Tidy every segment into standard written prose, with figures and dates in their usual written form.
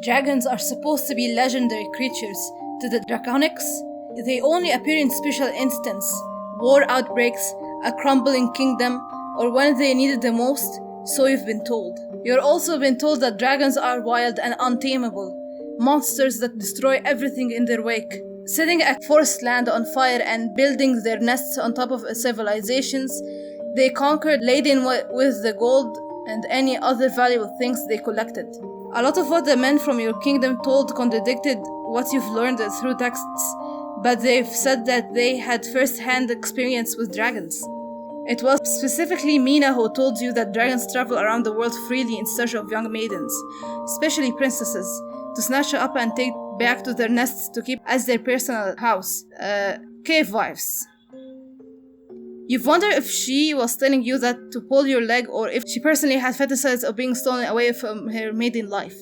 Dragons are supposed to be legendary creatures. To the Draconics, they only appear in special instances, war outbreaks, a crumbling kingdom, or when they need it the most, so you've been told. You've also been told that dragons are wild and untamable, monsters that destroy everything in their wake, setting a forest land on fire and building their nests on top of civilizations they conquered, laden with the gold and any other valuable things they collected. A lot of what the men from your kingdom told contradicted what you've learned through texts, but they've said that they had first-hand experience with dragons. It was specifically Mina who told you that dragons travel around the world freely in search of young maidens, especially princesses, to snatch up and take back to their nests to keep as their personal house, cave wives. You've wondered if she was telling you that to pull your leg or if she personally had fantasized of being stolen away from her maiden life.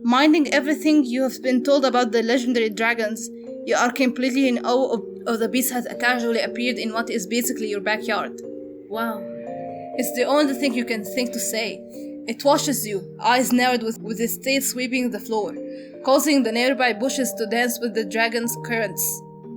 Minding everything you have been told about the legendary dragons, you are completely in awe of the beast that casually appeared in what is basically your backyard. Wow. It's the only thing you can think to say. It watches you, eyes narrowed with its tail sweeping the floor, causing the nearby bushes to dance with the dragon's currents.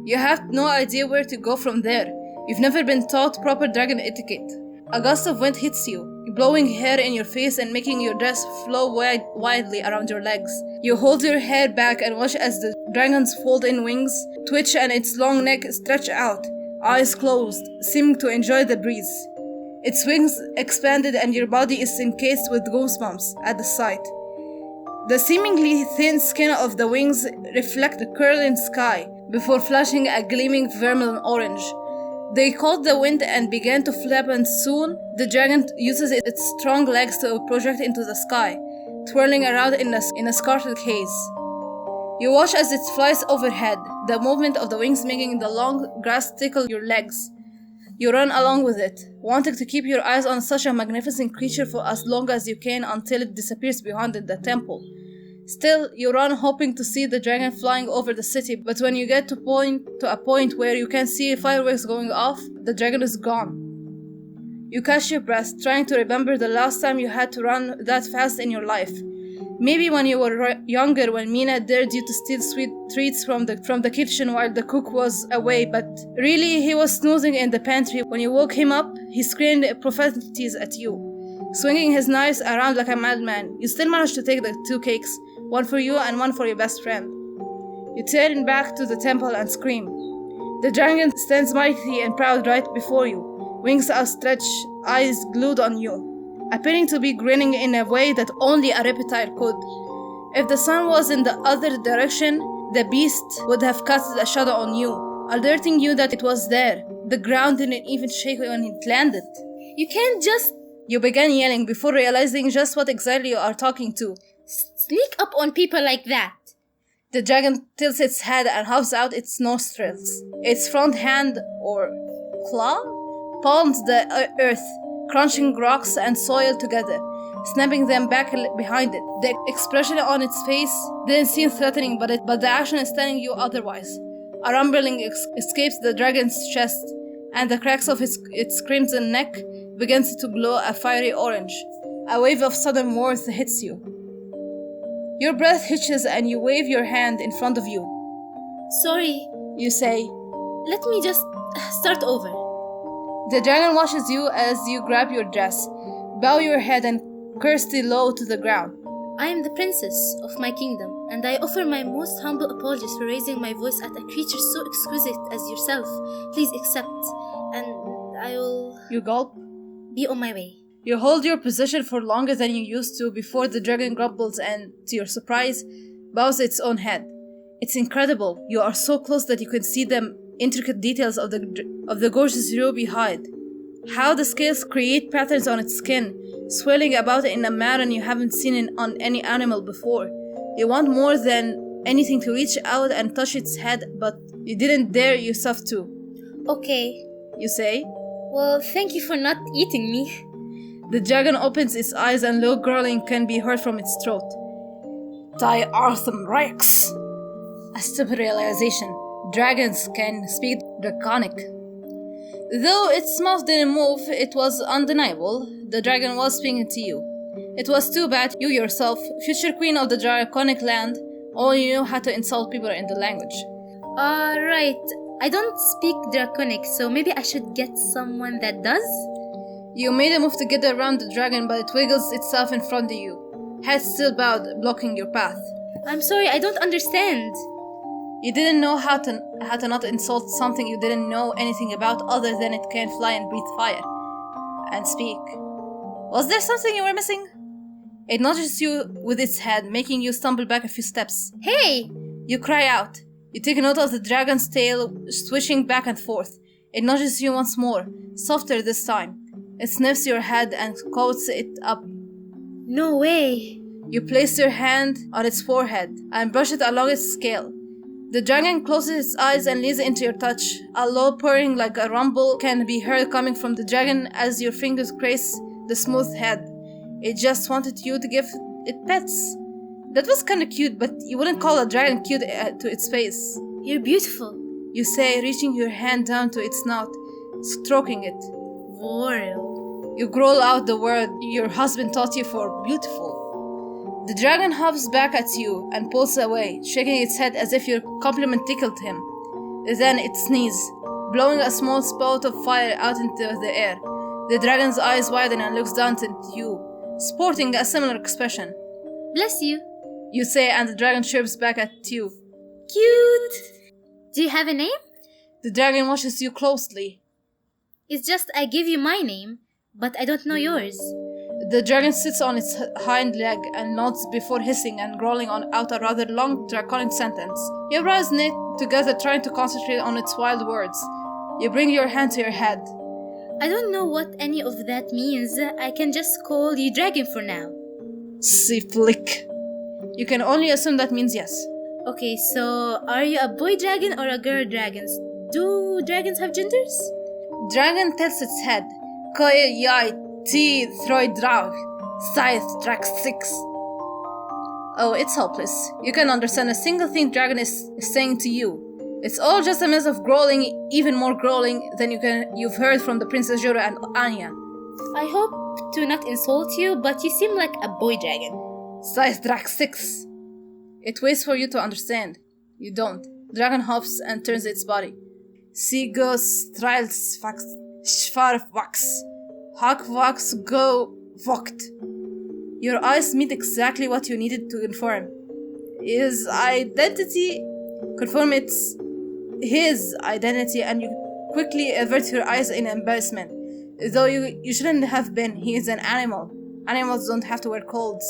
You have no idea where to go from there. You've never been taught proper dragon etiquette. A gust of wind hits you, blowing hair in your face and making your dress flow wildly around your legs. You hold your hair back and watch as the dragon's fold-in wings twitch and its long neck stretch out, eyes closed, seeming to enjoy the breeze. Its wings expanded and your body is encased with goosebumps at the sight. The seemingly thin skin of the wings reflect the curling sky before flashing a gleaming vermilion orange. They caught the wind and began to flap, and soon the dragon uses its strong legs to project into the sky, twirling around in a scarlet haze. You watch as it flies overhead, the movement of the wings making the long grass tickle your legs. You run along with it, wanting to keep your eyes on such a magnificent creature for as long as you can until it disappears behind the temple. Still, you run hoping to see the dragon flying over the city, but when you get to a point where you can see fireworks going off, the dragon is gone. You catch your breath, trying to remember the last time you had to run that fast in your life. Maybe when you were younger, when Mina dared you to steal sweet treats from the kitchen while the cook was away, but really he was snoozing in the pantry. When you woke him up, he screamed profanities at you, swinging his knives around like a madman. You still managed to take the 2 cakes, one for you and one for your best friend. You turn back to the temple and scream. The dragon stands mighty and proud right before you, wings outstretched, eyes glued on you, appearing to be grinning in a way that only a reptile could. If the sun was in the other direction, the beast would have cast a shadow on you, alerting you that it was there. The ground didn't even shake when it landed. You can't just... You began yelling before realizing just what exactly you are talking to. Sneak up on people like that. The dragon tilts its head and huffs out its nostrils. Its front hand, or claw, palms the earth, crunching rocks and soil together, snapping them back behind it. The expression on its face didn't seem threatening, but the action is telling you otherwise. A rumbling escapes the dragon's chest, and the cracks of its crimson neck begins to glow a fiery orange. A wave of sudden warmth hits you. Your breath hitches and you wave your hand in front of you. Sorry, you say. Let me just start over. The dragon watches you as you grab your dress, bow your head and curtsy low to the ground. I am the princess of my kingdom, and I offer my most humble apologies for raising my voice at a creature so exquisite as yourself. Please accept, and I will... You gulp. Be on my way. You hold your position for longer than you used to before the dragon grumbles and, to your surprise, bows its own head. It's incredible. You are so close that you can see the intricate details of the gorgeous ruby hide. How the scales create patterns on its skin, swirling about in a pattern you haven't seen on any animal before. You want more than anything to reach out and touch its head, but you didn't dare yourself to. Okay, you say. Well, thank you for not eating me. The dragon opens its eyes and low growling can be heard from its throat. Die Artham Rex! A stupid realization. Dragons can speak Draconic. Though its mouth didn't move, it was undeniable. The dragon was speaking to you. It was too bad you yourself, future queen of the draconic land, only knew how to insult people in the language. Right. I don't speak draconic, so maybe I should get someone that does? You made a move to get around the dragon, but it wiggles itself in front of you. Head still bowed, blocking your path. I'm sorry, I don't understand. You didn't know how to not insult something you didn't know anything about other than it can fly and breathe fire. And speak. Was there something you were missing? It nudges you with its head, making you stumble back a few steps. Hey! You cry out. You take note of the dragon's tail swishing back and forth. It nudges you once more, softer this time. It sniffs your head and coats it up. No way! You place your hand on its forehead and brush it along its scale. The dragon closes its eyes and leans into your touch. A low purring like a rumble can be heard coming from the dragon as your fingers graze the smooth head. It just wanted you to give it pets. That was kinda cute, but you wouldn't call a dragon cute to its face. You're beautiful. You say, reaching your hand down to its snout, stroking it. Royal. You growl out the word your husband taught you for beautiful. The dragon hops back at you and pulls away, shaking its head as if your compliment tickled him. Then it sneezes, blowing a small spout of fire out into the air. The dragon's eyes widen and looks down at you, sporting a similar expression. Bless you. You say, and the dragon chirps back at you. Cute. Do you have a name? The dragon watches you closely. It's just I give you my name, but I don't know yours. The dragon sits on its hind leg and nods before hissing and growling out a rather long draconic sentence. Your brows knit together, trying to concentrate on its wild words. You bring your hand to your head. I don't know what any of that means. I can just call you Dragon for now. Flick. You can only assume that means yes. Okay, so are you a boy dragon or a girl dragon? Do dragons have genders? Dragon tilts its head. Koi yai ti throi drag. Scythe drag 6. Oh, it's hopeless. You can understand a single thing dragon is saying to you. It's all just a mess of growling, even more growling than you've heard from the Princess Jura and Anya. I hope to not insult you, but you seem like a boy dragon. Scythe drag 6. It waits for you to understand. You don't. Dragon hops and turns its body. Sigo strals vax schvarf vax. Hak vax go vokt. Your eyes meet exactly what you needed to confirm. His identity. Confirm it's his identity, and you quickly avert your eyes in embarrassment. Though you shouldn't have been. He is an animal. Animals don't have to wear clothes.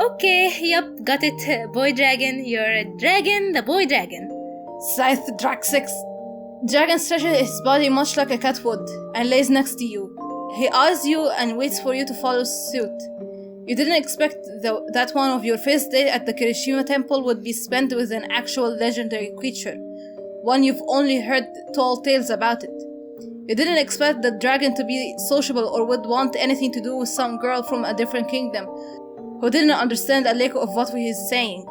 Okay, yep, got it. Boy dragon, you're a dragon, the boy dragon. Scythe drag 6. Dragon stretches his body much like a cat would and lays next to you. He eyes you and waits for you to follow suit. You didn't expect that one of your first day at the Kirishima temple would be spent with an actual legendary creature, one you've only heard tall tales about it. You didn't expect the dragon to be sociable or would want anything to do with some girl from a different kingdom who didn't understand a lick of what he is saying.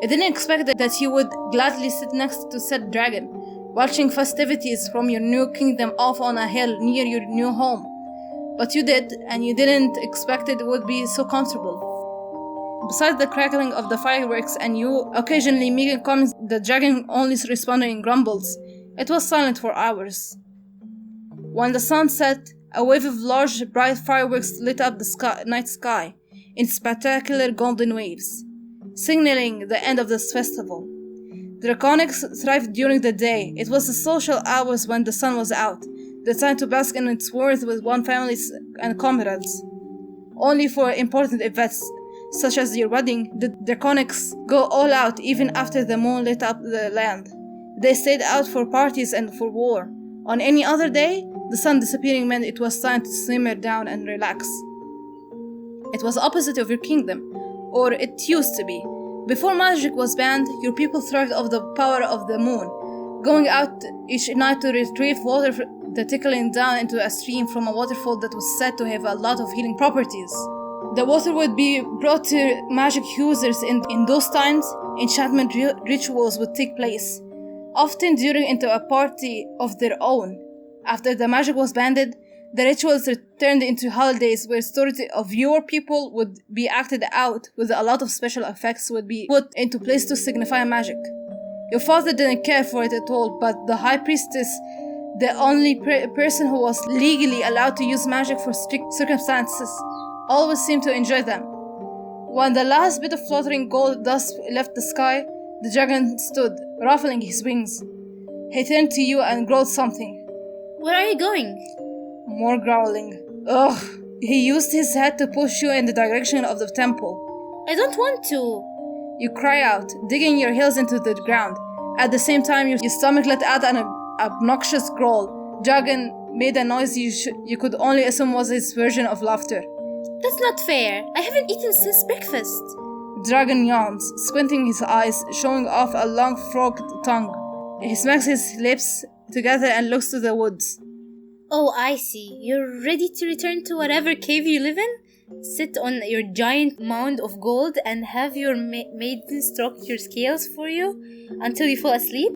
You didn't expect that he would gladly sit next to said dragon, watching festivities from your new kingdom off on a hill near your new home. But you did, and you didn't expect it would be so comfortable. Besides the crackling of the fireworks and you occasionally making comments, the dragon only responded in grumbles. It was silent for hours. When the sun set, a wave of large, bright fireworks lit up the night sky in spectacular golden waves, signaling the end of this festival. Draconics thrived during the day. It was the social hours when the sun was out, the time to bask in its worth with one's family and comrades. Only for important events, such as your wedding, the Draconics go all out even after the moon lit up the land. They stayed out for parties and for war. On any other day, the sun disappearing meant it was time to simmer down and relax. It was opposite of your kingdom, or it used to be. Before magic was banned, your people thrived off the power of the moon, going out each night to retrieve water that trickling down into a stream from a waterfall that was said to have a lot of healing properties. The water would be brought to magic users in those times. Enchantment rituals would take place, often during into a party of their own. After the magic was banned, The rituals turned into holidays where stories of your people would be acted out with a lot of special effects would be put into place to signify magic. Your father didn't care for it at all, but the high priestess, the only person who was legally allowed to use magic for strict circumstances, always seemed to enjoy them. When the last bit of fluttering gold dust left the sky, the dragon stood, ruffling his wings. He turned to you and growled something. Where are you going? More growling. Ugh. He used his head to push you in the direction of the temple. I don't want to. You cry out, digging your heels into the ground. At the same time, your stomach let out an obnoxious growl. Dragon made a noise you could only assume was his version of laughter. That's not fair. I haven't eaten since breakfast. Dragon yawns, squinting his eyes, showing off a long forked tongue. He smacks his lips together and looks to the woods. Oh, I see. You're ready to return to whatever cave you live in? Sit on your giant mound of gold and have your maiden stroke your scales for you until you fall asleep?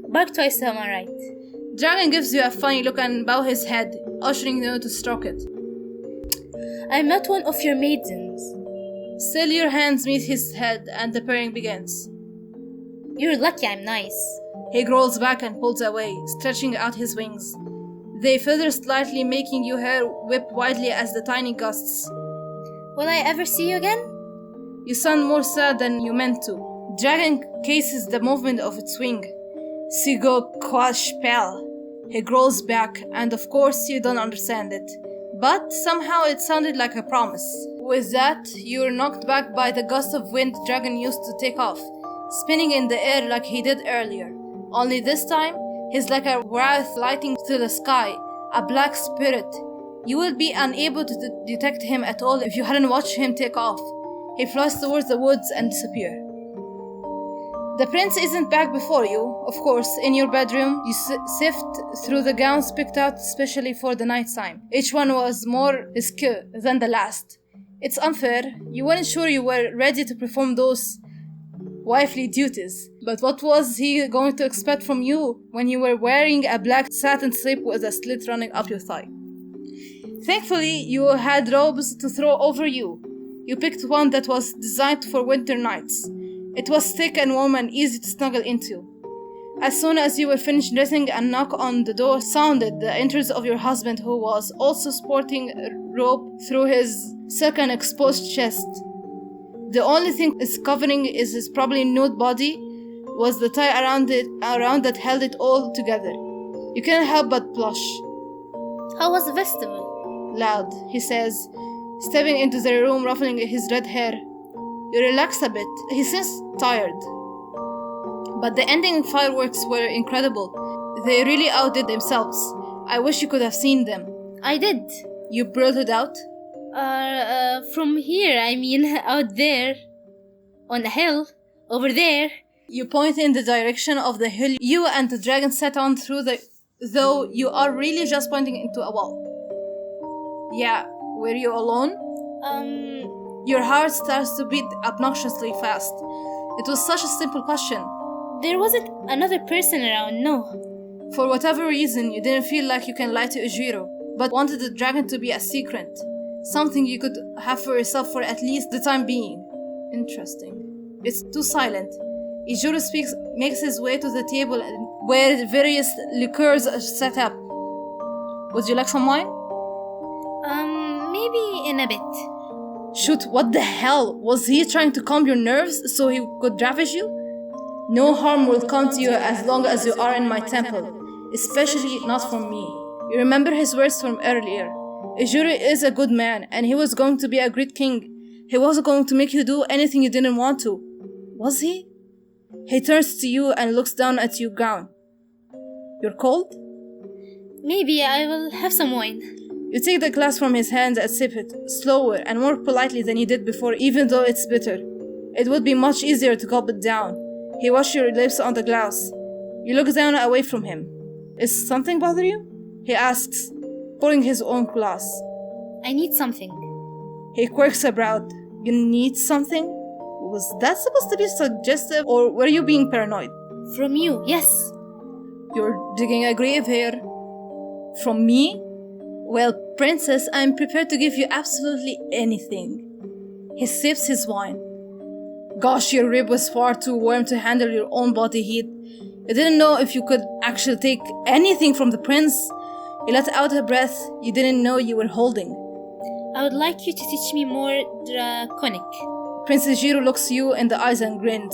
Bark twice, am I right? Dragon gives you a funny look and bows his head, ushering you to stroke it. I'm not one of your maidens. Still, your hands meet his head and the purring begins. You're lucky I'm nice. He growls back and pulls away, stretching out his wings. They feather slightly, making your hair whip wildly as the tiny gusts. Will I ever see you again? You sound more sad than you meant to. Dragon cases the movement of its wing. Sigo kwa spell. He growls back, and of course you don't understand it. But somehow it sounded like a promise. With that, you're knocked back by the gust of wind Dragon used to take off, spinning in the air like he did earlier. Only this time, he's like a wraith lighting through the sky, a black spirit. You would be unable to detect him at all if you hadn't watched him take off. He flies towards the woods and disappears. The prince isn't back before you, of course. In your bedroom, you sift through the gowns picked out especially for the nighttime. Each one was more risque than the last. It's unfair. You weren't sure you were ready to perform those wifely duties. But what was he going to expect from you when you were wearing a black satin slip with a slit running up your thigh? Thankfully, you had robes to throw over you. You picked one that was designed for winter nights. It was thick and warm and easy to snuggle into. As soon as you were finished dressing, a knock on the door sounded, the entrance of your husband, who was also sporting a rope through his silken exposed chest. The only thing it's covering is his probably nude body, was the tie around that held it all together. You can't help but blush. How was the festival? Loud, he says, stepping into the room, ruffling his red hair. You relax a bit. He seems tired. But the ending fireworks were incredible. They really outdid themselves. I wish you could have seen them. I did. You blurted out. From here, I mean, out there. On the hill. Over there. You point in the direction of the hill you and the dragon sat on though you are really just pointing into a wall. Yeah, were you alone? Your heart starts to beat obnoxiously fast. It was such a simple question. There wasn't another person around, no. For whatever reason, you didn't feel like you can lie to Ujiro, but wanted the dragon to be a secret. Something you could have for yourself for at least the time being. Interesting. It's too silent. Ijuro makes his way to the table where various liqueurs are set up. Would you like some wine? Maybe in a bit. Shoot, what the hell? Was he trying to calm your nerves so he could ravish you? No harm will come to you as long as you are in my temple, especially not from me. You remember his words from earlier. Ijuro is a good man, and he was going to be a great king. He wasn't going to make you do anything you didn't want to. Was he? He turns to you and looks down at your gown. You're cold? Maybe I will have some wine. You take the glass from his hands and sip it, slower and more politely than you did before, even though it's bitter. It would be much easier to gulp it down. He washed your lips on the glass. You look down away from him. Is something bother you? He asks, pouring his own glass. I need something. He quirks a brow. You need something? Was that supposed to be suggestive, or were you being paranoid? From you, yes. You're digging a grave here. From me? Well, princess, I'm prepared to give you absolutely anything. He sips his wine. Gosh, your rib was far too warm to handle your own body heat. You didn't know if you could actually take anything from the prince. You let out a breath you didn't know you were holding. I would like you to teach me more draconic. Princess Jiro looks you in the eyes and grins.